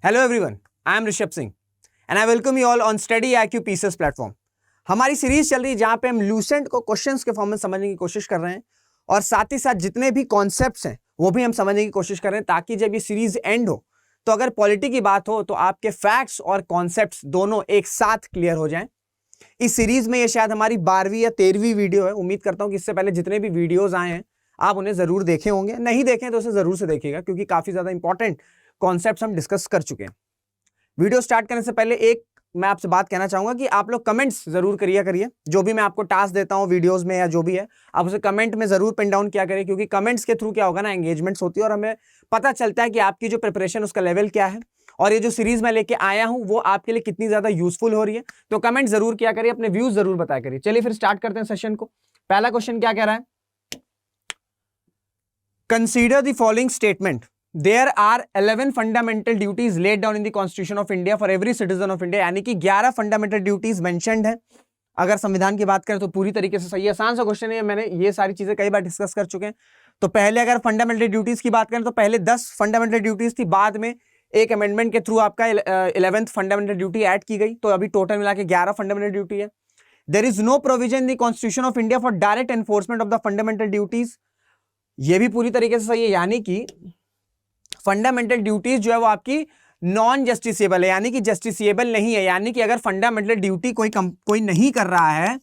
Hello everyone, I am Rishabh Singh and I welcome you all on study IQ pieces platform. हमारी series चल रही है जहां पे हम लूसेंट को क्वेश्चंस के फॉर्म में समझने की कोशिश कर रहे हैं और साथ ही साथ जितने भी कॉन्सेप्ट्स हैं वो भी हम समझने की कोशिश कर रहे हैं ताकि जब ये सीरीज एंड हो तो अगर पॉलिटी की बात हो तो आपके फैक्ट्स और कॉन्सेप्ट्स दोनों एक साथ क्लियर हो जाएं। इस सीरीज में ये शायद हमारी 12वीं या 13वीं वीडियो है। उम्मीद करता हूं कि इससे पहले जितने भी वीडियोज आए हैं आप उन्हें जरूर देखे होंगे, नहीं देखें तो उसे जरूर से देखिएगा क्योंकि काफी ज्यादा इंपॉर्टेंट कॉन्सेप्ट्स हम डिस्कस कर चुके हैं। वीडियो स्टार्ट करने से पहले एक मैं आपसे बात कहना चाहूंगा कि आप लोग कमेंट्स जरूर करिए। जो भी मैं आपको टास्क देता हूं वीडियोस में या जो भी है आप उसे कमेंट में जरूर पिन डाउन किया करिए क्योंकि कमेंट्स के थ्रू क्या होगा ना, एंगेजमेंट्स होती है और हमें पता चलता है कि आपकी जो प्रिपरेशन उसका लेवल क्या है और ये जो सीरीज मैं लेके आया हूं वो आपके लिए कितनी ज्यादा यूजफुल हो रही है। तो कमेंट जरूर किया करिए, अपने व्यूज जरूर बताया करिए। चलिए फिर स्टार्ट करते हैं सेशन को। पहला क्वेश्चन क्या कह रहा है, consider the following statement, There are 11 fundamental duties laid down in the Constitution of India for every citizen of India। यानी कि 11 फंडामेंटल ड्यूटीज मेंशन्ड है। अगर संविधान की बात करें तो पूरी तरीके से सही है। आसान सा क्वेश्चन है, मैंने ये सारी चीजें कई बार डिस्कस कर चुके हैं। तो पहले अगर फंडामेंटल ड्यूटीज की बात करें तो पहले 10 फंडामेंटल ड्यूटीज थी, बाद में एक अमेंडमेंट के थ्रू आपका 11th फंडामेंटल ड्यूटी ऐड की गई, तो अभी टोटल मिला के 11 फंडामेंटल ड्यूटी है। There is no provision in the constitution of India for direct enforcement of the fundamental duties. ये भी पूरी तरीके से सही है, यानी कि फंडामेंटल ड्यूटीज जो है वो आपकी नॉन जस्टिसेबल है, यानी कि जस्टिसेबल नहीं है। यानी कि अगर फंडामेंटल ड्यूटी कोई नहीं कर रहा है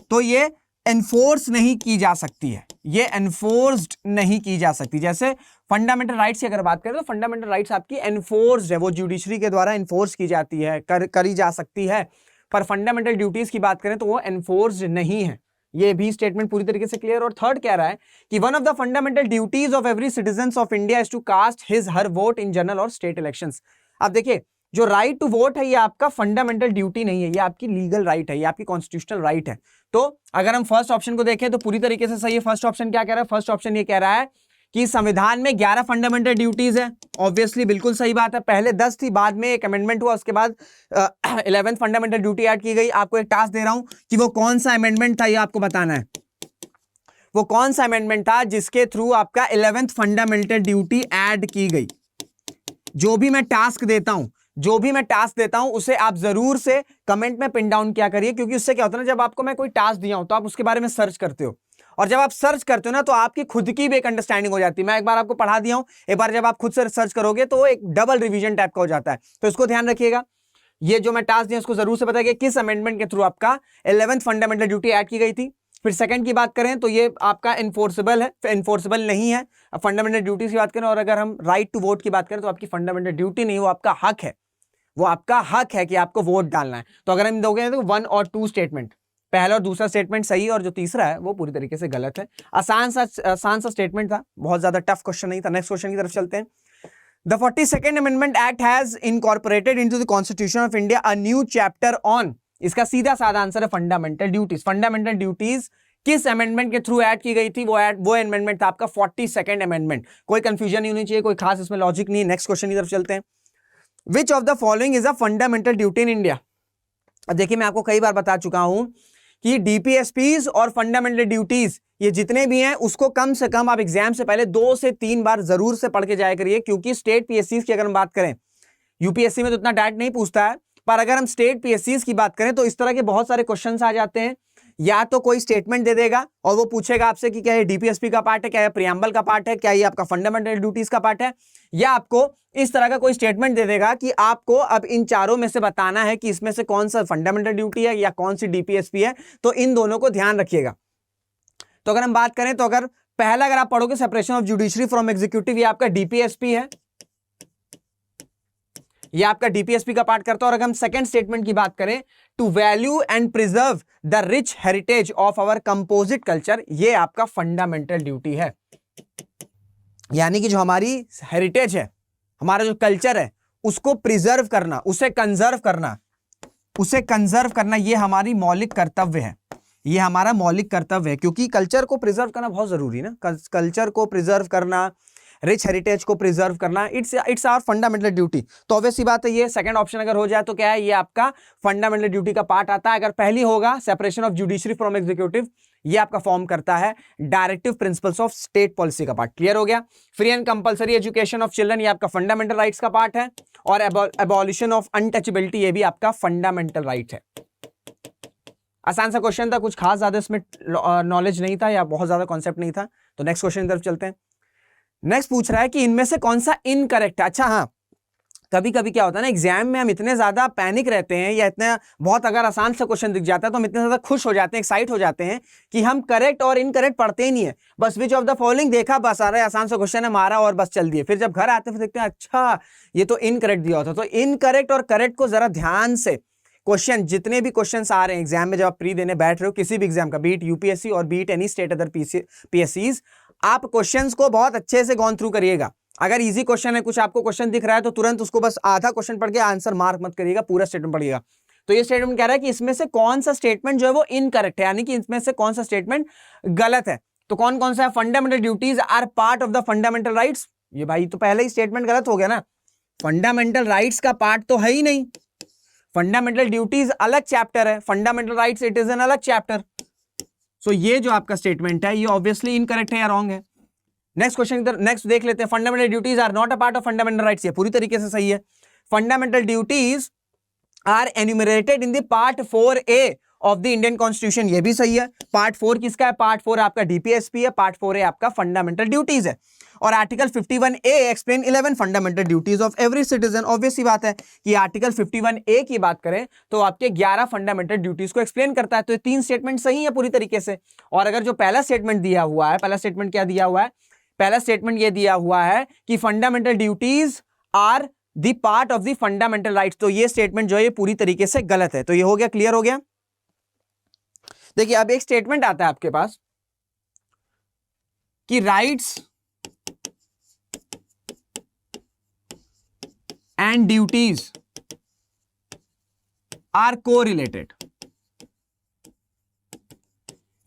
तो ये एनफोर्स नहीं की जा सकती है, ये एनफोर्स्ड नहीं की जा सकती। जैसे फंडामेंटल राइट्स की अगर बात करें तो फंडामेंटल राइट्स आपकी एनफोर्स्ड है, वो जुडिशरी के द्वारा एनफोर्स की जाती है, करी जा सकती है। पर फंडामेंटल ड्यूटीज की बात करें तो वो एनफोर्स्ड नहीं है। ये भी स्टेटमेंट पूरी तरीके से क्लियर। और थर्ड कह रहा है कि one of the fundamental duties of every citizen of India is to cast his her vote in general और स्टेट इलेक्शंस। अब देखिए, जो राइट टू वोट है ये आपका फंडामेंटल ड्यूटी नहीं है, ये आपकी लीगल राइट है, ये आपकी कॉन्स्टिट्यूशनल राइट है। तो अगर हम फर्स्ट ऑप्शन को देखें तो पूरी तरीके से सही है। फर्स्ट ऑप्शन क्या कह रहा है, फर्स्ट ऑप्शन ये कह रहा है कि संविधान में 11 फंडामेंटल ड्यूटीज है। ऑब्वियसली बिल्कुल सही बात है, पहले 10 थी, बाद में एक अमेंडमेंट हुआ, उसके बाद 11th फंडामेंटल ड्यूटी ऐड की गई। आपको एक टास्क दे रहा हूं कि वो कौन सा अमेंडमेंट था, ये आपको बताना है। वो कौन सा अमेंडमेंट था जिसके थ्रू आपका 11th फंडामेंटल ड्यूटी ऐड की गई। जो भी मैं टास्क देता हूं उसे आप जरूर से कमेंट में पिन डाउन किया करिए क्योंकि उससे क्या होता है ना, जब आपको मैं कोई टास्क दिया हूं तो आप उसके बारे में सर्च करते हो और जब आप सर्च करते हो ना तो आपकी खुद की भी एक अंडरस्टैंडिंग हो जाती है। मैं एक बार आपको पढ़ा दिया हूं, एक बार जब आप खुद से सर्च करोगे तो एक डबल रिवीजन टाइप का हो जाता है। तो इसको ध्यान रखिएगा, ये जो मैं टास्क दिया उसको जरूर से बताइए किस अमेंडमेंट के थ्रू आपका 11th फंडामेंटल ड्यूटी ऐड की गई थी। फिर सेकंड की बात करें तो ये आपका इन्फोर्सेबल है, इन्फोर्सेबल नहीं है। फंडामेंटल ड्यूटीज की बात करें और अगर हम राइट टू वोट की बात करें तो आपकी फंडामेंटल ड्यूटी नहीं, वो आपका हक है, वो आपका हक है कि आपको वोट डालना है। तो अगर हम दोगे तो 1 और 2 स्टेटमेंट, पहला और दूसरा स्टेटमेंट सही है और जो तीसरा है वो पूरी तरीके से गलत है। आसान सा स्टेटमेंट था, बहुत ज्यादा टफ क्वेश्चन नहीं था। नेक्स्ट क्वेश्चन की तरफ चलते हैं। The 42nd Amendment Act has incorporated into the Constitution of India a new chapter on, इसका सीधा साधा आंसर है फंडामेंटल ड्यूटीज। फंडामेंटल ड्यूटीज किस अमेंडमेंट के थ्रू ऐड की गई थी, वो अमेंडमेंट था आपका 42nd अमेंडमेंट। कोई कंफ्यूजन नहीं होनी चाहिए, कोई खास इसमें लॉजिक नहीं है। नेक्स्ट क्वेश्चन की तरफ चलते हैं। विच of the following is a fundamental duty in India. अब देखिए, मैं आपको कई बार बता चुका हूं कि डीपीएसपीज और फंडामेंटल ड्यूटीज ये जितने भी हैं उसको कम से कम आप एग्जाम से पहले 2 से 3 बार जरूर से पढ़ के जाया करिए क्योंकि स्टेट पीएससीज की अगर हम बात करें, यूपीएससी में तो इतना डायरेक्ट नहीं पूछता है, पर अगर हम स्टेट पीएससीज की बात करें तो इस तरह के बहुत सारे क्वेश्चंस आ जाते हैं। या तो कोई स्टेटमेंट दे देगा और वो पूछेगा आपसे कि क्या ये डीपीएसपी का पार्ट है, क्या ये प्रियम्बल का पार्ट है, क्या ये आपका फंडामेंटल ड्यूटीज का पार्ट है, या आपको इस तरह का कोई स्टेटमेंट दे देगा कि आपको अब इन चारों में से बताना है कि इसमें से कौन सा फंडामेंटल ड्यूटी है या कौन सी डीपीएसपी है। तो इन दोनों को ध्यान रखिएगा। तो अगर हम बात करें तो अगर पहला अगर आप पढ़ोगे separation of judiciary from executive, ये आपका डीपीएसपी है, ये आपका डीपीएसपी का पार्ट करता है। और अगर हम सेकंड स्टेटमेंट की बात करें, to value and preserve the rich heritage of our composite culture, ये आपका फंडामेंटल ड्यूटी है। यानी कि जो हमारी हेरिटेज है, हमारा जो कल्चर है, उसको प्रिजर्व करना, उसे कंजर्व करना, ये हमारी मौलिक कर्तव्य है, ये हमारा मौलिक कर्तव्य है क्योंकि कल्चर को प्रिजर्व करना बहुत जरूरी है ना। कल्चर को प्रिजर्व करना, रिच हेरिटेज को प्रिजर्व करना, इट्स आवर फंडामेंटल ड्यूटी। तो ऑब्वियस सी बात है, ये सेकंड ऑप्शन अगर हो जाए तो क्या है, ये आपका फंडामेंटल ड्यूटी का पार्ट आता है। अगर पहली होगा separation of judiciary from executive, ये आपका फॉर्म करता है directive principles of state policy का पार्ट। क्लियर हो गया? Free and compulsory education of children ये आपका फंडामेंटल राइट्स का पार्ट है, और एबॉलिशन ऑफ अनटचेबिलिटी ये भी आपका फंडामेंटल राइट है। आसान सा क्वेश्चन था, कुछ खास ज्यादा इसमें नॉलेज नहीं था या बहुत ज्यादा कॉन्सेप्ट नहीं था। तो नेक्स्ट क्वेश्चन की तरफ चलते हैं। नेक्स्ट पूछ रहा है कि इनमें से कौन सा इनकरेक्ट है। अच्छा हाँ, कभी कभी क्या होता है ना, एग्जाम में हम इतने ज्यादा पैनिक रहते हैं या इतना बहुत अगर आसान सा क्वेश्चन दिख जाता है तो हम इतने ज्यादा खुश हो जाते हैं, एक्साइट हो जाते हैं कि हम करेक्ट और इनकरेक्ट पढ़ते ही नहीं है। बस विच ऑफ द फॉलोइंग देखा, बस आ रहा है आसान सा क्वेश्चन है, मारा और बस चल दिए। फिर जब घर आते हैं फिर देखते हैं अच्छा ये तो इनकरेक्ट दिया होता। तो इनकरेक्ट और करेक्ट को जरा ध्यान से, क्वेश्चन जितने भी क्वेश्चंस आ रहे हैं एग्जाम में, जब आप प्री देने बैठ रहे हो किसी भी एग्जाम का, बीट यूपीएससी और बीट एनी स्टेट अदर पीएससीज, आप क्वेश्चंस को बहुत अच्छे से गॉन थ्रू करिएगा। अगर इजी क्वेश्चन है, कुछ आपको क्वेश्चन दिख रहा है तो तुरंत उसको बस आधा क्वेश्चन पढ़ के आंसर मार्क मत करिएगा, पूरा स्टेटमेंट पढ़िएगा। तो ये स्टेटमेंट कह रहा है कि इसमें से कौन सा स्टेटमेंट जो है वो इनकरेक्ट है, यानी कि इसमें से कौन सा स्टेटमेंट गलत है। तो कौन कौन सा है? Fundamental duties are part of the fundamental rights. ये भाई तो पहले ही स्टेटमेंट गलत हो गया ना, फंडामेंटल राइट्स का पार्ट तो है ही नहीं। फंडामेंटल ड्यूटीज अलग चैप्टर है, fundamental rights it is an अलग चैप्टर। सो ये जो आपका स्टेटमेंट है ये ऑब्वियसली इनकरेक्ट है या रॉन्ग है। नेक्स्ट क्वेश्चन इधर नेक्स्ट देख लेते हैं। Fundamental duties are not a part of fundamental rights, ये पूरी तरीके से सही है। Fundamental duties are enumerated in the part 4A of the Indian constitution, ये भी सही है। पार्ट 4 किसका है? पार्ट 4 आपका डीपीएसपी है, पार्ट 4A आपका फंडामेंटल ड्यूटीज है। और article 51A explain 11 fundamental duties of every citizen. Obvious सी बात है कि आर्टिकल 51A की बात करें तो आपके 11 फंडामेंटल ड्यूटीज को एक्सप्लेन करता है। तो ये 3 स्टेटमेंट सही है पूरी तरीके से। और अगर जो पहला स्टेटमेंट दिया हुआ है, पहला स्टेटमेंट क्या दिया हुआ है? पहला स्टेटमेंट ये दिया हुआ है कि fundamental duties are the part of the fundamental rights, तो ये स्टेटमेंट जो है ये पूरी तरीके से गलत है। तो ये हो गया, क्लियर हो गया। देखिए अब एक स्टेटमेंट आता है आपके पास कि rights and duties are correlated,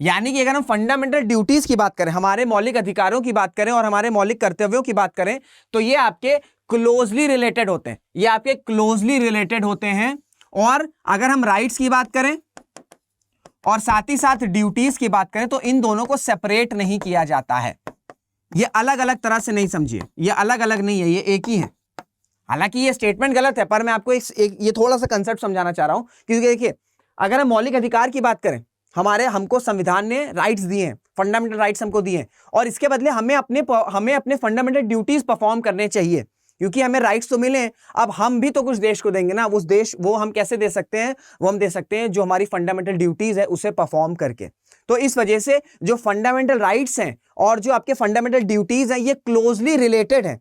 यानी कि अगर हम फंडामेंटल ड्यूटीज की बात करें, हमारे मौलिक अधिकारों की बात करें और हमारे मौलिक कर्तव्यों की बात करें, तो ये आपके क्लोजली रिलेटेड होते हैं, ये आपके क्लोजली रिलेटेड होते हैं। और अगर हम राइट्स की बात करें और साथ ही साथ ड्यूटीज की बात करें तो इन दोनों को सेपरेट नहीं किया जाता है। ये अलग अलग तरह से नहीं समझिए, ये अलग अलग नहीं है, ये एक ही है। हालांकि ये स्टेटमेंट गलत है पर मैं आपको एक ये थोड़ा सा कंसेप्ट समझाना चाह रहा हूं, क्योंकि देखिए अगर हम मौलिक अधिकार की बात करें, हमको संविधान ने राइट्स दिए हैं, फंडामेंटल राइट्स हमको दिए हैं, और इसके बदले हमें अपने फंडामेंटल ड्यूटीज परफॉर्म करने चाहिए, क्योंकि हमें राइट्स तो मिले हैं। अब हम भी तो कुछ देश को देंगे ना, उस देश वो हम कैसे दे सकते हैं? वो हम दे सकते हैं जो हमारी फंडामेंटल ड्यूटीज है उसे परफॉर्म करके। तो इस वजह से जो फंडामेंटल राइट्स हैं और जो आपके फंडामेंटल ड्यूटीज हैं ये क्लोजली रिलेटेड है।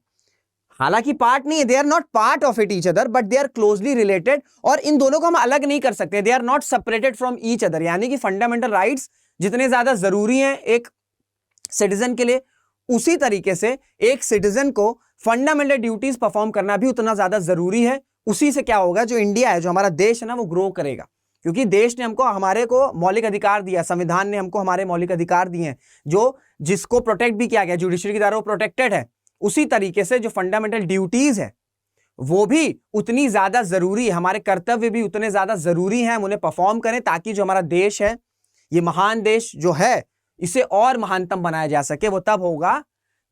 हालांकि पार्ट नहीं है, they are not part of it each other, but they are closely related, और इन दोनों को हम अलग नहीं कर सकते। They are not separated from each other, यानी कि फंडामेंटल राइट्स जितने ज्यादा जरूरी हैं एक सिटीजन के लिए, उसी तरीके से एक सिटीजन को फंडामेंटल ड्यूटीज परफॉर्म करना भी उतना ज्यादा जरूरी है। उसी से क्या होगा, जो इंडिया है, जो हमारा देश है ना, वो ग्रो करेगा, क्योंकि देश ने हमको हमारे को मौलिक अधिकार दिया, संविधान ने हमको हमारे मौलिक अधिकार दिए हैं, जो जिसको प्रोटेक्ट भी किया गया, जुडिशरी के द्वारा वो प्रोटेक्टेड है। उसी तरीके से जो फंडामेंटल ड्यूटीज है वो भी उतनी ज्यादा जरूरी है, हमारे कर्तव्य भी उतने ज्यादा जरूरी हैं, हम उन्हें परफॉर्म करें, ताकि जो हमारा देश है, ये महान देश जो है, इसे और महानतम बनाया जा सके। वो तब होगा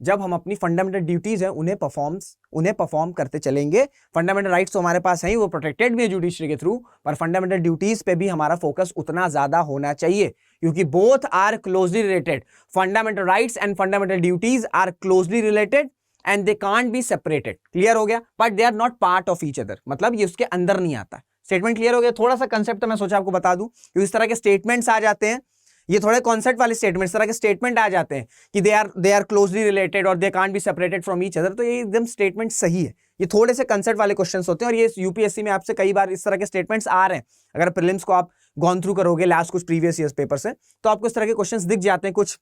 जब हम अपनी फंडामेंटल ड्यूटीज है उन्हें परफॉर्म करते चलेंगे। फंडामेंटल राइट्स तो हमारे पास है, वो प्रोटेक्टेड भी है जुडिशरी के थ्रू, पर फंडामेंटल ड्यूटीज पे भी हमारा फोकस उतना ज्यादा होना चाहिए, क्योंकि both are closely related. Fundamental rights and fundamental duties are closely related and they can't be separated. Clear हो गया? But they are not part of each other, मतलब ये उसके अंदर नहीं आता। स्टेटमेंट क्लियर हो गया? थोड़ा सा कंसेप्ट तो मैं सोचा आपको बता दूं, क्योंकि इस तरह के स्टेटमेंट्स आ जाते हैं, ये थोड़े कॉन्सेप्ट वाले स्टेटमेंट, इस तरह के स्टेटमेंट आ जाते हैं कि दे आर क्लोजली रिलेटेड और दे can't be separated from each other, तो ये एकदम स्टेटमेंट सही है। ये थोड़े से कंसेप्ट वाले क्वेश्चंस होते हैं, और ये यूपीएससी में आपसे कई बार इस तरह के स्टेटमेंट्स आ रहे हैं। अगर प्रीलिम्स को आप गॉन थ्रू करोगे लास्ट कुछ प्रीवियस ईयर्स पेपर से, तो आपको इस तरह के क्वेश्चंस दिख जाते हैं। कुछ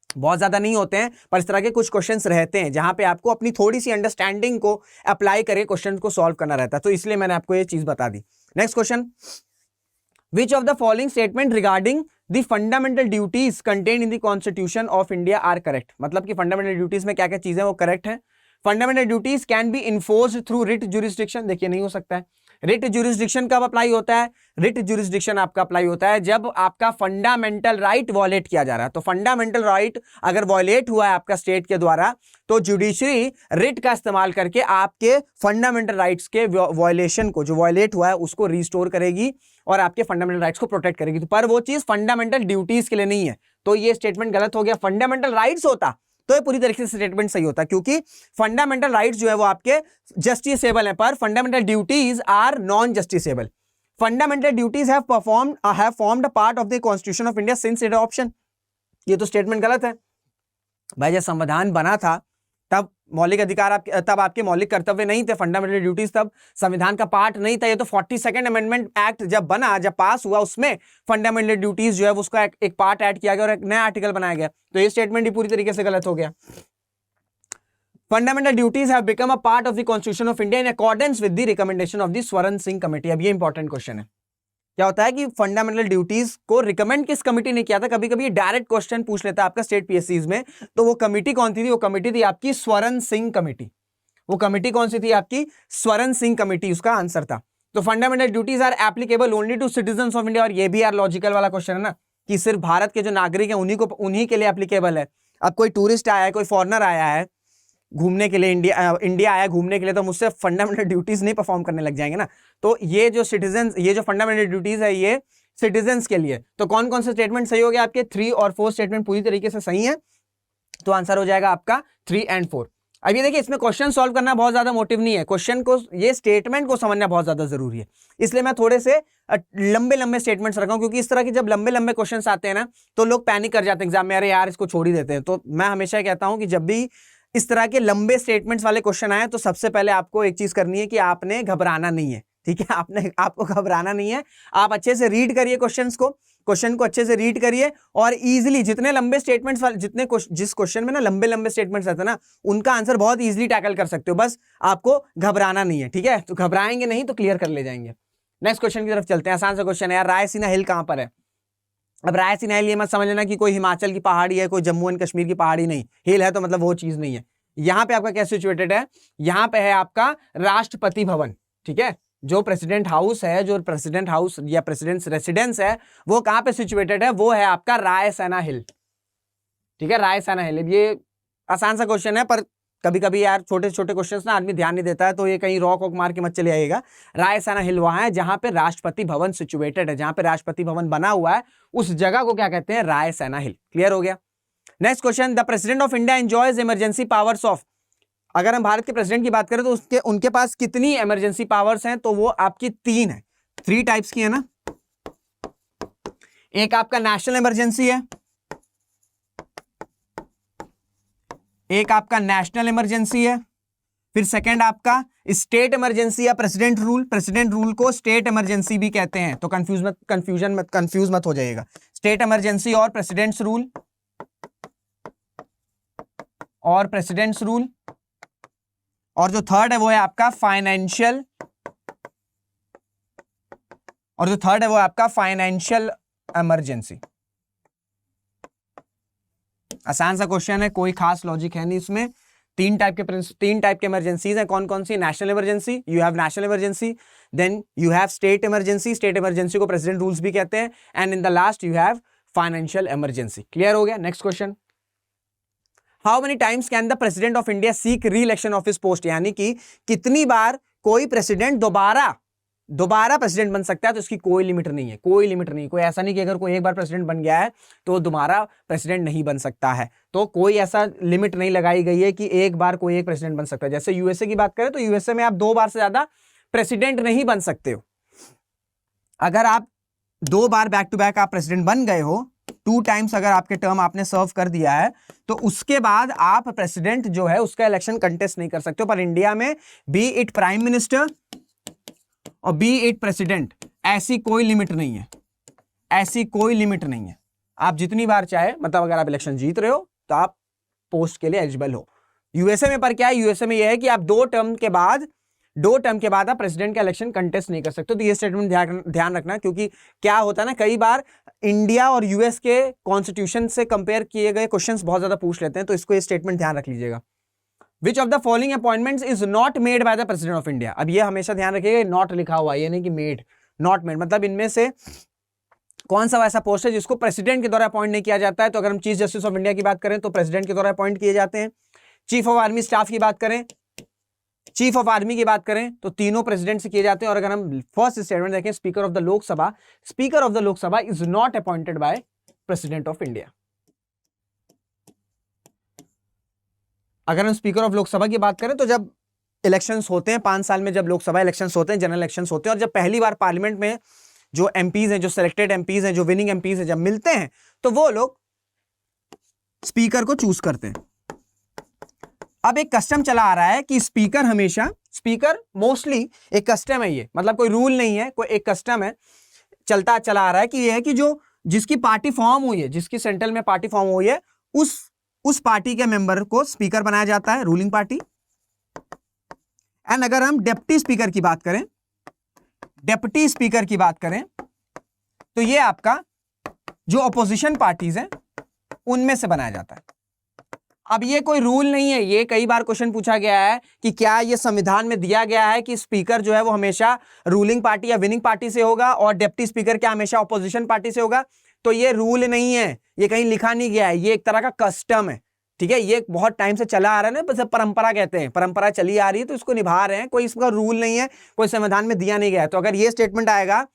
बहुत ज्यादा नहीं होते हैं, पर इस तरह के कुछ क्वेश्चंस रहते हैं जहां पे आपको अपनी थोड़ी सी अंडरस्टैंडिंग को अप्लाई करके क्वेश्चन को सॉल्व करना रहता है, तो इसलिए मैंने आपको ये चीज बता दी। Next question, which of the following statement regarding the fundamental duties contained in the constitution of India are correct? मतलब कि फंडामेंटल ड्यूटीज में क्या क्या चीजें वो करेक्ट है। Fundamental duties can be enforced through writ jurisdiction, देखिए नहीं हो सकता है। रिट ज्यूरिसडिक्शन कब अप्लाई होता है? रिट ज्यूरिसडिक्शन आपका अप्लाई होता है जब आपका फंडामेंटल राइट वॉयलेट किया जा रहा है। तो फंडामेंटल राइट अगर वॉयलेट हुआ है आपका स्टेट के द्वारा, तो जुडिशरी रिट का इस्तेमाल करके आपके फंडामेंटल राइट्स के वॉयलेशन को, जो वॉयलेट हुआ है उसको रिस्टोर करेगी और आपके फंडामेंटल राइट्स को प्रोटेक्ट करेगी। तो पर वो चीज फंडामेंटल ड्यूटीज के लिए नहीं है। तो ये स्टेटमेंट गलत हो गया। फंडामेंटल राइट्स होता तो ये पूरी तरीके से स्टेटमेंट सही होता, क्योंकि फंडामेंटल राइट्स जो है वो आपके जस्टिसेबल है, पर fundamental duties are non justiciable. Fundamental duties have formed a part of the constitution of India since its adoption. ये तो स्टेटमेंट गलत है भाई। जब संविधान बना था तब मौलिक अधिकार तब आपके मौलिक कर्तव्य नहीं थे, फंडामेंटल ड्यूटीज तब संविधान का पार्ट नहीं था। ये तो 42nd अमेंडमेंट एक्ट जब बना, जब पास हुआ, उसमें फंडामेंटल ड्यूटीज जो है उसका एक पार्ट ऐड किया गया और एक नया आर्टिकल बनाया गया। तो ये स्टेटमेंट ही पूरी तरीके से गलत हो गया। Fundamental duties have become a part of the constitution of India in accordance with the recommendation of the स्वर्ण सिंह कमेटी। अब ये इंपॉर्टेंट क्वेश्चन है। क्या होता है कि फंडामेंटल ड्यूटीज को रिकमेंड किस कमेटी ने किया था? कभी कभी डायरेक्ट क्वेश्चन पूछ लेता है आपका स्टेट पीएससीज में। तो वो कमेटी कौन सी थी? वो कमेटी थी आपकी स्वर्ण सिंह कमेटी। वो कमेटी कौन सी थी? आपकी स्वर्ण सिंह कमेटी उसका आंसर था। तो fundamental duties are applicable only to citizens of India. और ये भी यार लॉजिकल वाला क्वेश्चन है ना, कि सिर्फ भारत के जो नागरिक हैं उन्हीं के लिए एप्लीकेबल है। अब कोई टूरिस्ट आया है, कोई फॉरनर आया है घूमने के लिए, इंडिया आया घूमने के लिए, तो मुझसे फंडामेंटल ड्यूटीज नहीं परफॉर्म करने लग जाएंगे ना। तो ये जो सिटीजन, ये जो फंडामेंटल ड्यूटीज है ये सिटीजंस के लिए। तो कौन कौन से स्टेटमेंट सही हो गया? आपके 3 और 4 स्टेटमेंट पूरी तरीके से सही है। तो आंसर हो जाएगा आपका 3 और 4। अब ये देखिए, इसमें क्वेश्चन सॉल्व करना बहुत ज्यादा मोटिव नहीं है, क्वेश्चन को, ये स्टेटमेंट को समझना बहुत ज्यादा जरूरी है। इसलिए मैं थोड़े से लंबे लंबे स्टेटमेंट्स रखा हूं, क्योंकि इस तरह के जब लंबे लंबे क्वेश्चंस आते हैं ना, तो लोग पैनिक कर जाते हैं एग्जाम में, अरे यार इसको छोड़ ही देते हैं। तो मैं हमेशा कहता हूं कि जब भी इस तरह के लंबे स्टेटमेंट्स वाले क्वेश्चन आए, तो सबसे पहले आपको एक चीज करनी है कि आपने घबराना नहीं है। ठीक है, आपको घबराना नहीं है। आप अच्छे से रीड करिए क्वेश्चन को अच्छे से रीड करिए, और इजीली जितने लंबे स्टेटमेंट्स वाले, जिस क्वेश्चन में ना लंबे लंबे स्टेटमेंट्स रहते हैं ना, उनका आंसर बहुत इजीली टैकल कर सकते हो। बस आपको घबराना नहीं है। ठीक है, तो घबराएंगे नहीं तो क्लियर कर ले जाएंगे। नेक्स्ट क्वेश्चन की तरफ चलते हैं। आसान सा क्वेश्चन है यार, रायसीना हिल कहां पर है? अब रायसीना हिल ये मत समझ लेना कि कोई हिमाचल की पहाड़ी है, कोई जम्मू एंड कश्मीर की पहाड़ी नहीं। हिल है तो मतलब वो चीज नहीं है। यहां पे आपका क्या सिचुएटेड है? यहां पे है आपका राष्ट्रपति भवन। ठीक है, जो प्रेसिडेंट हाउस है, जो प्रेसिडेंट हाउस या प्रेसिडेंट्स रेसिडेंस है, वो कहां पे सिचुएटेड है? वो है आपका रायसीना हिल। ठीक है, रायसीना हिल। ये आसान सा क्वेश्चन है, पर कभी कभी यार छोटे छोटे क्वेश्चन ना आदमी ध्यान नहीं देता है, तो ये कहीं रॉक वॉक मार के मत चले आइएगा। रायसीना हिल वहां है जहां पे राष्ट्रपति भवन सिचुएटेड है, जहां पे राष्ट्रपति भवन बना हुआ है, उस जगह को क्या कहते हैं? रायसीना हिल। क्लियर हो गया। Next question, the president of India enjoys emergency powers of. अगर हम भारत के प्रेसिडेंट की बात करें तो उनके पास कितनी इमरजेंसी पावर्स हैं? तो वो आपकी 3 है, 3 टाइप्स की है ना। एक आपका नेशनल इमरजेंसी है, एक आपका नेशनल इमरजेंसी है, फिर सेकंड आपका स्टेट इमरजेंसी या प्रेसिडेंट रूल। प्रेसिडेंट रूल को स्टेट इमरजेंसी भी कहते हैं, तो कंफ्यूज मत हो जाइएगा। स्टेट इमरजेंसी और प्रेसिडेंट्स रूल, और प्रेसिडेंट्स रूल, और जो थर्ड है वो है आपका फाइनेंशियल, और जो थर्ड है वो आपका फाइनेंशियल इमरजेंसी। आसान सा क्वेश्चन है, कोई खास लॉजिक है नहीं इसमें। 3 टाइप के इमरजेंसीज हैं। कौन कौन सी? National emergency, you have national emergency, then you have state emergency, state emergency को प्रेसिडेंट रूल्स भी कहते हैं, and in the last you have financial emergency. Clear हो गया। Next question, how many times can the president of India seek reelection of his post? यानी कि कितनी बार कोई प्रेसिडेंट दोबारा प्रेसिडेंट बन सकता है। तो इसकी कोई लिमिट नहीं है, कोई लिमिट नहीं। कोई ऐसा नहीं कि अगर कोई एक बार प्रेसिडेंट बन गया है तो दोबारा प्रेसिडेंट नहीं बन सकता है। तो कोई ऐसा लिमिट नहीं लगाई गई है कि एक बार कोई एक प्रेसिडेंट बन सकता है। जैसे यूएसए की बात करें तो यूएसए में आप 2 बार से ज्यादा प्रेसिडेंट नहीं बन सकते हो। अगर आप 2 बार बैक टू बैक आप प्रेसिडेंट बन गए हो, 2 टाइम्स अगर आपके टर्म आपने सर्व कर दिया है, तो उसके बाद आप प्रेसिडेंट जो है उसका इलेक्शन कंटेस्ट नहीं कर सकते हो। पर इंडिया में बी इट प्राइम मिनिस्टर और बी इट प्रेसिडेंट, ऐसी कोई लिमिट नहीं है, ऐसी कोई लिमिट नहीं है। आप जितनी बार चाहे, मतलब अगर आप इलेक्शन जीत रहे हो तो आप पोस्ट के लिए एलिजिबल हो। यूएसए में पर क्या है? यूएसए में यह है कि आप 2 टर्म के बाद आप प्रेसिडेंट का इलेक्शन कंटेस्ट नहीं कर सकते। तो ये स्टेटमेंट ध्यान रखना, क्योंकि क्या होता है ना, कई बार इंडिया और यूएस के कॉन्स्टिट्यूशन से कंपेयर किए गए क्वेश्चंस बहुत ज्यादा पूछ लेते हैं, तो इसको ये स्टेटमेंट ध्यान रख लीजिएगा। विच of the following appointments is not made by the president of India. अब ये हमेशा ध्यान रखिएगा, नॉट लिखा हुआ है, यानी कि मेड, नॉट मेड मतलब इनमें से कौन सा ऐसा पोस्ट है जिसको प्रेसिडेंट के द्वारा अपॉइंट नहीं किया जाता है। तो अगर हम चीफ जस्टिस ऑफ इंडिया की बात करें तो प्रेसिडेंट के द्वारा अपॉइंट किए जाते हैं। चीफ ऑफ आर्मी स्टाफ की बात करें, चीफ ऑफ आर्मी की बात करें तो तीनों प्रेसिडेंट से किए जाते हैं। और अगर हम फर्स्ट स्टेटमेंट देखें, speaker of the Lok Sabha, speaker of the Lok Sabha is not appointed by president of India. अगर हम स्पीकर ऑफ लोकसभा की बात करें तो जब इलेक्शंस होते हैं 5 साल में, जब लोकसभा इलेक्शंस होते हैं, जनरल इलेक्शंस होते हैं, और जब पहली बार पार्लियामेंट में जो एमपीज हैं, जो सिलेक्टेड एमपीज हैं, जो विनिंग एमपीज हैं, जब मिलते हैं तो वो लोग स्पीकर को चूज करते हैं। अब एक कस्टम चला आ रहा है कि स्पीकर हमेशा, स्पीकर मोस्टली एक कस्टम है, ये मतलब कोई रूल नहीं है, कोई एक कस्टम है, चलता चला आ रहा है कि ये है कि जो जिसकी पार्टी फॉर्म हुई है, जिसकी सेंट्रल में पार्टी फॉर्म हुई है, उस पार्टी के मेंबर को स्पीकर बनाया जाता है, रूलिंग पार्टी। एंड अगर हम डिप्टी स्पीकर की बात करें, डिप्टी स्पीकर की बात करें तो ये आपका जो अपोजिशन पार्टीज हैं उनमें से बनाया जाता है। अब ये कोई रूल नहीं है, ये कई बार क्वेश्चन पूछा गया है कि क्या ये संविधान में दिया गया है कि स्पीकर जो है वो हमेशा रूलिंग पार्टी या विनिंग पार्टी से होगा और डिप्टी स्पीकर क्या हमेशा अपोजिशन पार्टी से होगा। तो ये रूल नहीं है, ये कहीं लिखा नहीं गया है, ये एक तरह का कस्टम है, ठीक है। ये बहुत टाइम से चला आ रहा है ना, बस परंपरा कहते हैं, परंपरा चली आ रही है तो इसको निभा रहे हैं, कोई इसका रूल नहीं है, कोई संविधान में दिया नहीं गया है। तो अगर ये स्टेटमेंट आएगा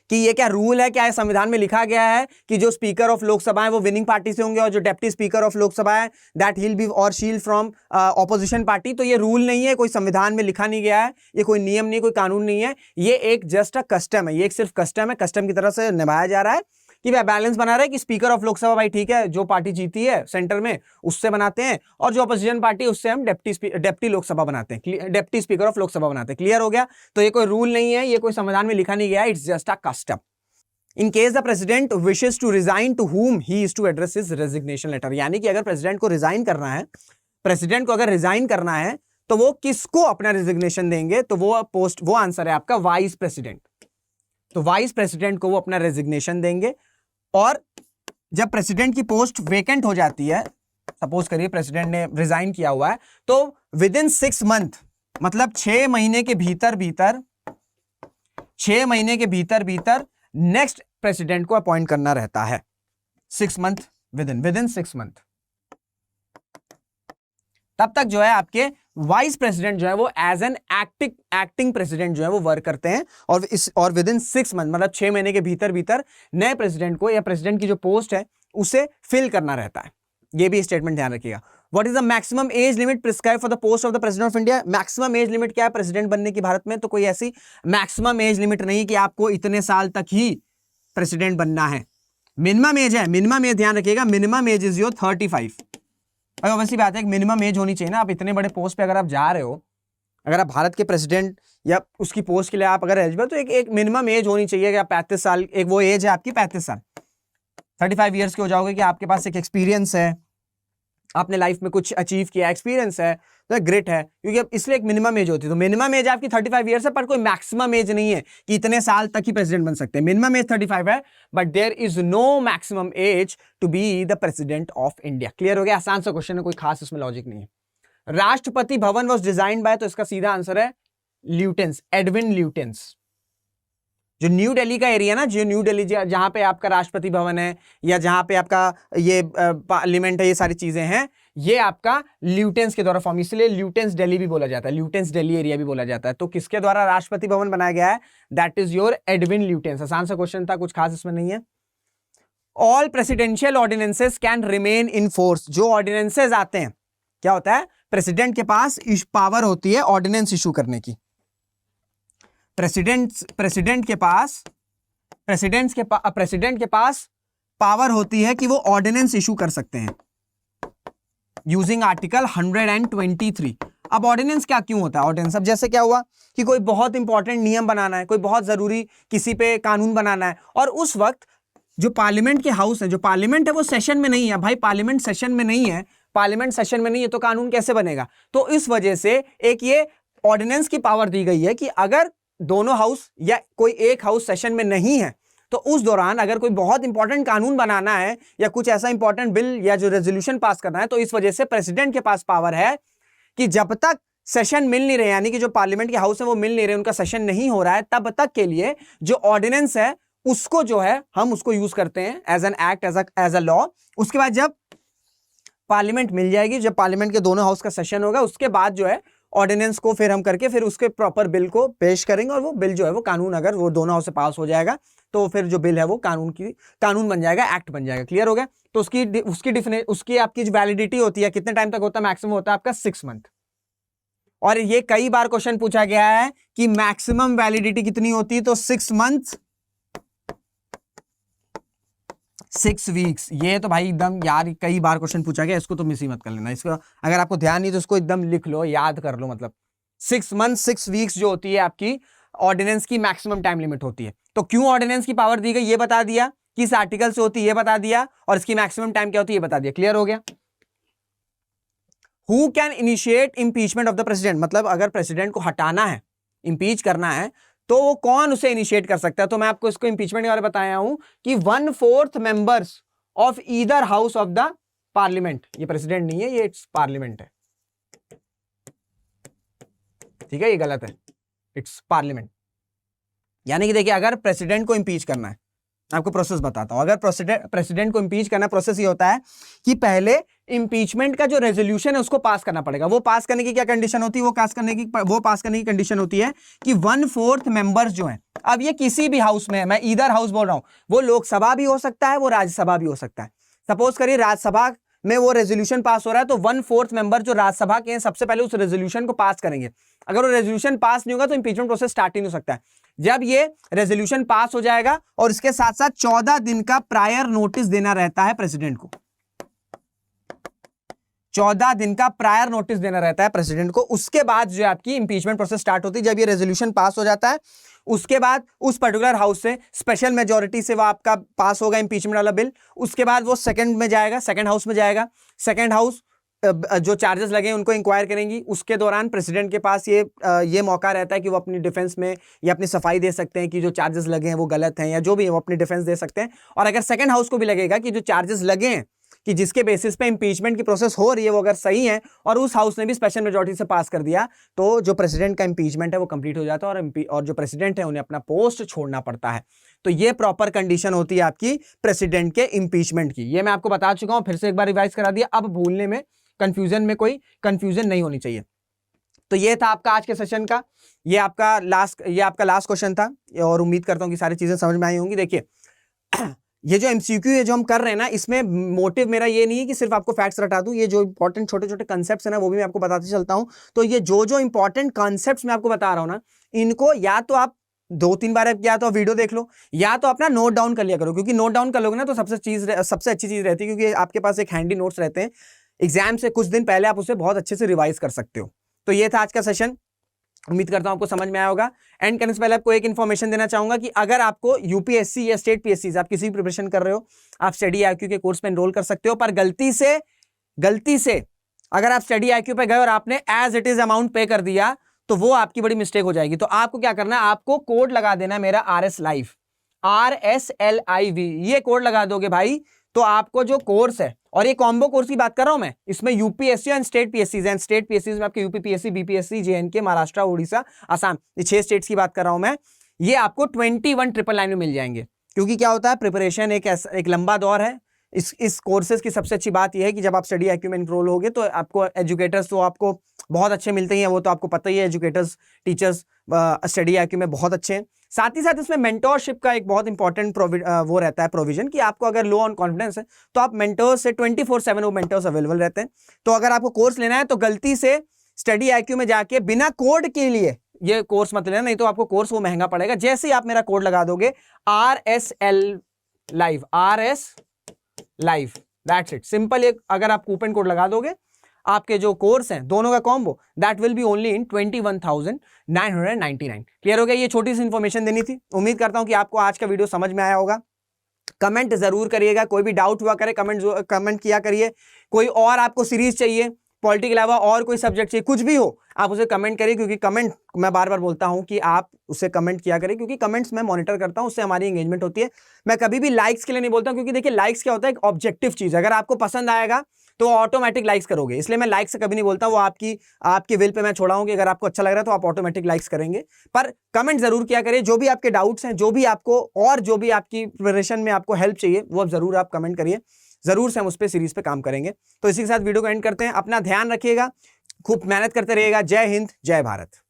कि ये क्या रूल है, क्या है संविधान में लिखा गया है कि जो स्पीकर ऑफ लोकसभा है वो विनिंग पार्टी से होंगे और जो डिप्टी स्पीकर ऑफ लोकसभा है दैट ही विल बी और शील फ्रॉम ऑपोजिशन पार्टी, तो ये रूल नहीं है, कोई संविधान में लिखा नहीं गया है, ये कोई नियम नहीं, कोई कानून नहीं है, ये एक जस्ट अ कस्टम है, ये एक सिर्फ कस्टम है, कस्टम की तरह से निभाया जा रहा है कि वह बैलेंस बना रहा है कि स्पीकर ऑफ लोकसभा भाई ठीक है, जो पार्टी जीती है सेंटर में उससे बनाते हैं, और जो अपोजिशन पार्टी उससे हम डिप्टी लोकसभा बनाते हैं, डिप्टी स्पीकर ऑफ लोकसभा बनाते हैं। क्लियर हो गया। तो ये कोई रूल नहीं है, ये कोई संविधान में लिखा नहीं गया, it's just a custom. In case the president wishes to resign, to whom he is to address his resignation letter, यानी कि अगर प्रेसिडेंट को रिजाइन करना है, प्रेसिडेंट को अगर रिजाइन करना है तो वो किसको अपना रेजिग्नेशन देंगे, तो वो आंसर है आपका वाइस प्रेसिडेंट। तो वाइस प्रेसिडेंट को वो अपना रेजिग्नेशन देंगे। और जब प्रेसिडेंट की पोस्ट वेकेंट हो जाती है, सपोज करिए प्रेसिडेंट ने रिजाइन किया हुआ है, तो विद इन 6 मंथ मतलब 6 महीने के भीतर 6 महीने के भीतर नेक्स्ट प्रेसिडेंट को अपॉइंट करना रहता है। 6 मंथ, विद इन 6 मंथ, तब तक जो है आपके वाइस प्रेसिडेंट जो है वो एज एन एक्टिंग प्रेसिडेंट जो है वो वर्क करते हैं। और विद इन 6 मंथ मतलब 6 महीने के भीतर नए प्रेसिडेंट को या प्रेसिडेंट की जो पोस्ट है उसे फिल करना रहता है। ये भी स्टेटमेंट ध्यान रखिएगा। What is the maximum age limit prescribe for the post of the president of India. Maximum age limit क्या है प्रेसिडेंट बनने की भारत में? तो कोई ऐसी मैक्सिमम एज लिमिट नहीं कि आपको इतने साल तक ही प्रेसिडेंट बनना है। मिनिमम एज है, मिनिमम एज ध्यान रखिएगा, मिनिमम एज इज योर 35। वैसी बात है कि मिनिमम एज होनी चाहिए ना, आप इतने बड़े पोस्ट पे अगर आप जा रहे हो, अगर आप भारत के प्रेसिडेंट या उसकी पोस्ट के लिए आप अगर एलिजिबल, तो एक मिनिमम एज होनी चाहिए कि आप 35 साल, एक वो एज है आपकी 35 साल, 35 ईयर्स के हो जाओगे कि आपके पास एक एक्सपीरियंस है, आपने लाइफ में कुछ अचीव किया, एक्सपीरियंस है, तो ग्रेट है, क्योंकि अब इसलिए एक मिनिमम एज होती है। तो मिनिमम एज आपकी 35 ईयर्स है, पर कोई मैक्सिमम एज नहीं है कि इतने साल तक ही प्रेसिडेंट बन सकते हैं। मिनिमम एज 35 है, but there is no maximum age to be the president of India. Clear हो गया? आसान सा क्वेश्चन है, कोई खास इसमें लॉजिक नहीं है। Rashtrapati Bhavan was designed bye, तो इसका सीधा आंसर है ल्यूटेंस, एडविन ल्यूटेंस। जो न्यू दिल्ली का एरिया ना, जो न्यू दिल्ली जहां पे आपका राष्ट्रपति भवन है या जहां पे आपका ये पार्लियामेंट है, ये सारी चीजें हैं, ये आपका ल्यूटेंस के द्वारा फॉर्म, इसलिए ल्यूटेंस दिल्ली भी बोला जाता है, ल्यूटेंस दिल्ली एरिया भी बोला जाता है। तो किसके द्वारा राष्ट्रपति भवन बनाया गया है? That is your Edwin Lutyens. आसान सा क्वेश्चन था, कुछ खास इसमें नहीं है। All presidential ordinances can remain in force. जो ऑर्डिनेंसेस आते हैं, क्या होता है, प्रेसिडेंट के पास पावर होती है ऑर्डिनेंस इशू करने की। प्रेसिडेंट के पास पावर होती है कि वो ऑर्डिनेंस इशू कर सकते हैं यूजिंग आर्टिकल 123। अब ऑर्डिनेंस क्या क्यों होता है? ऑर्डिनेंस अब जैसे क्या हुआ कि कोई बहुत इंपॉर्टेंट नियम बनाना है, कोई बहुत जरूरी किसी पे कानून बनाना है, और उस वक्त जो पार्लियामेंट के हाउस है, जो पार्लियामेंट है वो सेशन में नहीं है। भाई पार्लियामेंट सेशन में नहीं है, पार्लियामेंट सेशन में नहीं है तो कानून कैसे बनेगा? तो इस वजह से एक ये ऑर्डिनेंस की पावर दी गई है कि अगर दोनों हाउस या कोई एक हाउस सेशन में नहीं है तो उस दौरान अगर कोई बहुत इंपॉर्टेंट कानून बनाना है या कुछ ऐसा इंपॉर्टेंट बिल या जो रेजोल्यूशन पास करना है, तो इस वजह से प्रेसिडेंट के पास पावर है कि जब तक सेशन मिल नहीं रहे, यानी कि जो पार्लियामेंट के हाउस है वो मिल नहीं रहे, उनका सेशन नहीं हो रहा है, तब तक के लिए जो ऑर्डिनेंस है उसको जो है हम उसको यूज करते हैं as an act, as a law. उसके बाद जब पार्लियामेंट मिल जाएगी, जब पार्लियामेंट के दोनों हाउस का सेशन होगा, उसके बाद जो है ऑर्डिनेंस को फिर हम करके फिर उसके प्रॉपर बिल को पेश करेंगे, और वो बिल जो है वो कानून, अगर वो दोनों हाउस से पास हो जाएगा तो फिर जो बिल है वो कानून बन जाएगा, एक्ट बन जाएगा। क्लियर हो गया? तो उसकी आपकी जो वैलिडिटी होती है कितने टाइम तक होता है? मैक्सिमम होता है आपका 6 मंथ। और ये कई बार क्वेश्चन पूछा गया है कि मैक्सिमम वैलिडिटी कितनी होती है, तो 6 मंथ 6 वीक्स। ये तो भाई एकदम यार कई बार क्वेश्चन पूछा गया, इसको तो मिस ही मत कर लेना। इसको अगर आपको ध्यान नहीं तो इसको एकदम लिख लो, याद कर लो। मतलब 6 मंथ 6 वीक्स जो होती है आपकी ऑर्डिनेंस की मैक्सिमम टाइम लिमिट होती है। तो क्यों ऑर्डिनेंस की पावर दी गई ये बता दिया, किस आर्टिकल से होती है ये बता दिया, और इसकी मैक्सिमम टाइम क्या होती है ये बता दिया। क्लियर हो गया? Who can initiate impeachment of the president, मतलब अगर प्रेसिडेंट को हटाना है, इंपीच करना है, तो वो कौन उसे इनिशिएट कर सकता है? तो मैं आपको इसको इंपीचमेंट के बारे में बताया हूं कि 1/4 members of either house of the parliament. ये प्रेसिडेंट नहीं है, ये पार्लियामेंट है। ठीक है, ये गलत है, इट्स पार्लियामेंट। यानी कि देखिए, अगर प्रेसिडेंट को इंपीच करना है, आपको प्रोसेस बताता हूं। अगर प्रेसिडेंट को इंपीच करना, प्रोसेस ये होता है कि पहले इंपीचमेंट का जो रेजोल्यूशन है उसको पास करना पड़ेगा। वो पास करने की क्या कंडीशन होती है? वो पास करने की कंडीशन होती है कि 1/4 मेंबर्स जो हैं, अब ये किसी भी हाउस में है, मैं ईदर हाउस बोल रहा हूं, वो लोकसभा भी हो सकता है, वो राज्यसभा भी हो सकता है। सपोज करिए राज्यसभा में वो रेजोल्यूशन पास हो रहा है, तो 1/4 मेंबर जो राज्यसभा के हैं सबसे पहले उस रेजोल्यूशन को पास करेंगे। अगर वो रेजोल्यूशन पास नहीं होगा तो इंपीचमेंट प्रोसेस स्टार्ट ही नहीं हो सकता है। जब ये रेजोल्यूशन पास हो जाएगा, और इसके साथ साथ 14 दिन का प्रायर नोटिस देना रहता है प्रेसिडेंट को। 14 दिन का प्रायर नोटिस देना रहता है प्रेसिडेंट को। उसके बाद जो आपकी इंपीचमेंट प्रोसेस स्टार्ट होती है। जब ये रेजोल्यूशन पास हो जाता है, उसके बाद उस पर्टिकुलर हाउस से स्पेशल मेजॉरिटी से वो आपका पास होगा इंपीचमेंट वाला बिल। उसके बाद वो सेकंड में जाएगा, सेकंड हाउस में जाएगा। सेकंड हाउस जो चार्जेस लगे उनको इंक्वायर करेंगी। उसके दौरान प्रेसिडेंट के पास ये मौका रहता है कि वो अपनी डिफेंस में या अपनी सफाई दे सकते हैं कि जो चार्जेस लगे हैं वो गलत हैं, या जो भी है वो अपनी डिफेंस दे सकते हैं। और अगर सेकंड हाउस को भी लगेगा कि जो चार्जेस लगे हैं, कि जिसके बेसिस पे इंपीचमेंट की प्रोसेस हो रही है, वो अगर सही है और उस हाउस ने भी स्पेशल मेजॉरिटी से पास कर दिया, तो जो प्रेसिडेंट का इंपीचमेंट है वो कंप्लीट हो जाता है, और जो प्रेसिडेंट है उन्हें अपना पोस्ट छोड़ना पड़ता है। तो ये प्रॉपर कंडीशन होती है आपकी प्रेसिडेंट के इंपीचमेंट की। ये मैं आपको बता चुका हूं, फिर से एक बार रिवाइज करा दिया। अब भूलने में, कंफ्यूजन में कोई कंफ्यूजन नहीं होनी चाहिए। तो ये था आपका आज के सेशन का, ये आपका लास्ट क्वेश्चन था, और उम्मीद करता हूं कि सारी चीजें समझ में आई होंगी। देखिए, ये जो एमसीक्यू है जो हम कर रहे हैं ना, इसमें मोटिव मेरा ये नहीं है कि सिर्फ आपको फैक्ट्स रटा दूं। ये जो इंपॉर्टेंट छोटे छोटे कंसेप्ट्स है ना, वो भी मैं आपको बताते चलता हूं। तो ये जो इंपॉर्टेंट कंसेप्ट्स मैं आपको बता रहा हूं ना, इनको या तो आप 2-3 बार या तो वीडियो देख लो, या तो अपना नोट डाउन कर लिया करो। क्योंकि नोट डाउन कर लोगे ना तो सबसे अच्छी चीज रहती है, क्योंकि आपके पास एक हैंडी नोट्स रहते हैं। एग्जाम से कुछ दिन पहले आप उसे बहुत अच्छे से रिवाइज कर सकते हो। तो ये था आज का सेशन, उम्मीद करता हूं आपको समझ में आया होगा। एंड करने से पहले आपको एक इन्फॉर्मेशन देना चाहूंगा कि अगर आपको यूपीएससी या स्टेट पीएससी आप किसी भी प्रिपरेशन कर रहे हो, आप स्टडी आईक्यू के कोर्स पे एनरोल कर सकते हो। पर गलती से अगर आप स्टडी आईक्यू पे गए और आपने एज इट इज अमाउंट पे कर दिया, तो वो आपकी बड़ी मिस्टेक हो जाएगी। तो आपको क्या करना है, आपको कोड लगा देना है मेरा RS Live, RSLIV, ये कोड लगा दोगे भाई, तो आपको जो कोर्स है, और ये कॉम्बो कोर्स की बात कर रहा हूं मैं, इसमें यूपीएससी एंड स्टेट पीएससी में आपके UP PSC, BPSC, JNK, Maharashtra, Orissa, Assam, ये 6 स्टेट्स की बात कर रहा हूं मैं। ये आपको 21,999 में मिल जाएंगे। क्योंकि क्या होता है, प्रिपरेशन एक लंबा दौर है। इस कोर्सेज की सबसे अच्छी बात यह है कि जब आप स्टडी आईक्यू में एनरोल होगे तो आपको एजुकेटर्स तो आपको बहुत अच्छे मिलते ही हैं, वो तो आपको पता ही है। एजुकेटर्स, टीचर्स स्टडी आईक्यू में बहुत अच्छे हैं। साथ ही साथ इसमें मेंटोरशिप का एक बहुत इंपॉर्टेंट वो रहता है प्रोविजन, कि आपको अगर लो ऑन कॉन्फिडेंस है तो आप मेंटर्स से 24/7 वो मेंटर्स अवेलेबल रहते हैं। तो अगर आपको कोर्स लेना है तो गलती से स्टडी आईक्यू में जाके बिना कोड के लिए ये कोर्स मत लेना, नहीं तो आपको कोर्स वो महंगा पड़ेगा। जैसे ही आप मेरा कोड लगा दोगे RSL Live, that's it, simple. एक अगर आप कूपन कोड लगा दोगे, आपके जो कोर्स हैं दोनों का combo, that will be only in 21,999। Clear हो गया? ये छोटी सी इंफॉर्मेशन देनी थी। उम्मीद करता हूं कि आपको आज का वीडियो समझ में आया होगा। कमेंट जरूर करिएगा, कोई भी डाउट हुआ करे कमेंट किया करिए। कोई और आपको सीरीज चाहिए, पॉलिटी के अलावा और कोई सब्जेक्ट चाहिए, कुछ भी हो, आप उसे कमेंट करिए। क्योंकि कमेंट, मैं बार बार बोलता हूं कि आप उसे कमेंट किया करें, क्योंकि कमेंट्स मैं मॉनिटर करता हूं, उससे हमारी एंगेजमेंट होती है। मैं कभी भी लाइक्स के लिए नहीं बोलता हूं, क्योंकि देखिए लाइक्स क्या होता है, एक ऑब्जेक्टिव चीज। अगर आपको पसंद आएगा तो ऑटोमेटिक लाइक्स करोगे। इसलिए मैं लाइक से कभी नहीं बोलता, वो आपकी विल पे मैं छोड़ा हूं कि अगर आपको अच्छा लग रहा है तो आप ऑटोमेटिक लाइक्स करेंगे। पर कमेंट जरूर किया करें, जो भी आपके डाउट्स हैं, जो भी आपकी प्रिपरेशन में आपको हेल्प चाहिए, वो अब जरूर आप कमेंट करिए, जरूर से हम उस पर सीरीज पे काम करेंगे। तो इसी के साथ वीडियो को एंड करते हैं। अपना ध्यान रखिएगा, खूब मेहनत करते रहिएगा। जय हिंद, जय भारत।